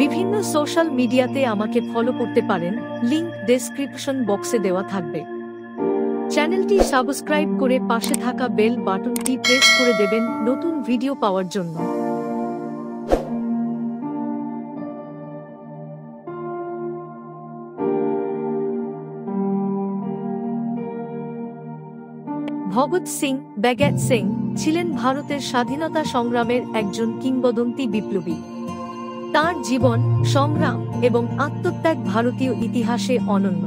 বিভিন্ন সোশ্যাল মিডিয়াতে আমাকে ফলো করতে পারেন, লিংক ডেসক্রিপশন বক্সে দেওয়া থাকবে। চ্যানেলটি সাবস্ক্রাইব করে পাশে থাকা বেল বাটনটি প্রেস করে দেবেন নতুন ভিডিও পাওয়ার জন্য। ভগৎ সিং ভগৎ সিং ছিলেন ভারতের স্বাধীনতা সংগ্রামের একজন কিংবদন্তি বিপ্লবী। তার জীবন, সংগ্রাম এবং আত্মত্যাগ ভারতীয় ইতিহাসে অনন্য।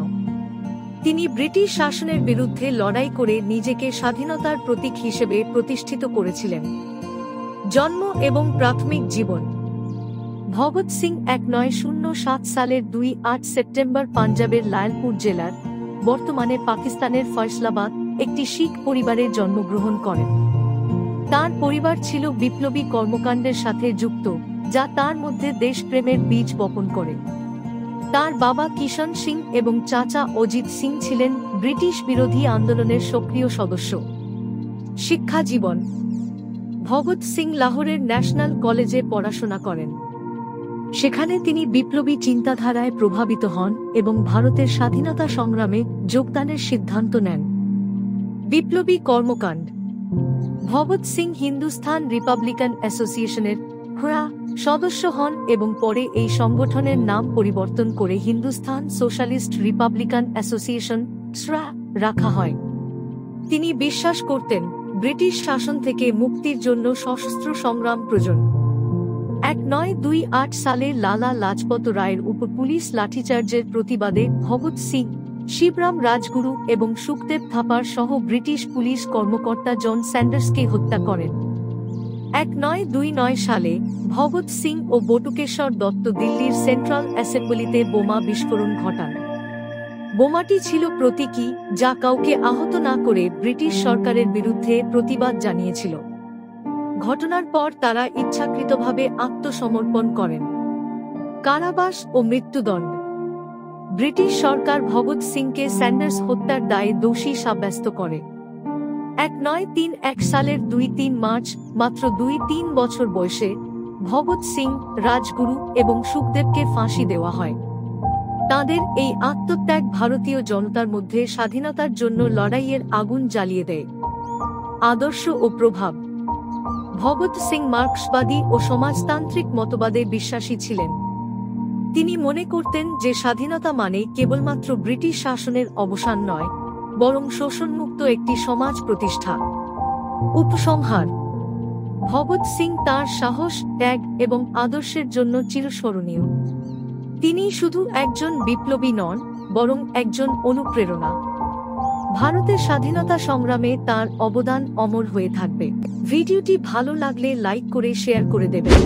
তিনি ব্রিটিশ শাসনের বিরুদ্ধে লড়াই করে নিজেকে স্বাধীনতার প্রতীক হিসেবে প্রতিষ্ঠিত করেছিলেন। জন্ম এবং প্রাথমিক জীবন। ভগৎ সিং 1907 সালের 2 সেপ্টেম্বর পাঞ্জাবের লায়লপুর জেলার, বর্তমানে পাকিস্তানের ফয়সলাবাদ, একটি শিখ পরিবারে জন্মগ্রহণ করেন। তার পরিবার ছিল বিপ্লবী কর্মকাণ্ডের সাথে যুক্ত, যা তার মধ্যে দেশপ্রেমের বীজ বপন করে। তার বাবা কিষণ সিং এবং চাচা অজিত সিং ছিলেন ব্রিটিশ বিরোধী আন্দোলনের সক্রিয় সদস্য। শিক্ষা জীবন। ভগৎ সিং লাহোরের ন্যাশনাল কলেজে পড়াশোনা করেন। সেখানে তিনি বিপ্লবী চিন্তাধারায় প্রভাবিত হন এবং ভারতের স্বাধীনতা সংগ্রামে যোগদানের সিদ্ধান্ত নেন। বিপ্লবী কর্মকাণ্ড। ভগৎ সিং হিন্দুস্তান রিপাবলিকান অ্যাসোসিয়েশনের সদস্য হন এবং পরে এই সংগঠনের নাম পরিবর্তন করে হিন্দুস্তান সোশ্যালিস্ট রিপাবলিকান অ্যাসোসিয়েশন রাখা হয়। তিনি বিশ্বাস করতেন ব্রিটিশ শাসন থেকে মুক্তির জন্য সশস্ত্র সংগ্রাম প্রয়োজন। 1928 সালে লালা লাজপত রায়ের উপর পুলিশ লাঠিচার্জের প্রতিবাদে ভগৎ সিং, শিবরাম রাজগুরু এবং সুখদেব থাপার সহ ব্রিটিশ পুলিশ কর্মকর্তা জন স্যান্ডার্সকে হত্যা করেন। 1929 সালে ভগৎ সিং ও বটুকেশ্বর দত্ত দিল্লির সেন্ট্রাল অ্যাসেম্বলিতে বোমা বিস্ফোরণ ঘটান। বোমাটি ছিল প্রতীকী, যা কাউকে আহত না করে ব্রিটিশ সরকারের বিরুদ্ধে প্রতিবাদ জানিয়েছিল। ঘটনার পর তারা ইচ্ছাকৃতভাবে আত্মসমর্পণ করেন। কারাবাস ও মৃত্যুদণ্ড। ব্রিটিশ সরকার ভগৎ সিংকে স্যান্ডার্স হত্যার দায়ে দোষী সাব্যস্ত করে। 1931 সালের 2 মার্চ, মাত্র 2-3 বছর বয়সে, ভগৎ সিং, রাজগুরু এবং সুখদেবকে ফাঁসি দেওয়া হয়। তাঁদের এই আত্মত্যাগ ভারতীয় জনতার মধ্যে স্বাধীনতার জন্য লড়াইয়ের আগুন জ্বালিয়ে দেয়। আদর্শ ও প্রভাব। ভগৎ সিং মার্ক্সবাদী ও সমাজতান্ত্রিক মতবাদে বিশ্বাসী ছিলেন। তিনি মনে করতেন যে স্বাধীনতা মানে কেবলমাত্র ব্রিটিশ শাসনের অবসান নয়, বরং শোষণমুক্ত একটি সমাজ প্রতিষ্ঠা। উপসংহার। ভগৎ সিং তাঁর সাহস, ত্যাগ এবং আদর্শের জন্য চিরস্মরণীয়। তিনি শুধু একজন বিপ্লবী নন, বরং একজন অনুপ্রেরণা। ভারতের স্বাধীনতা সংগ্রামে তাঁর অবদান অমর হয়ে থাকবে। ভিডিওটি ভালো লাগলে লাইক করে শেয়ার করে দেবেন।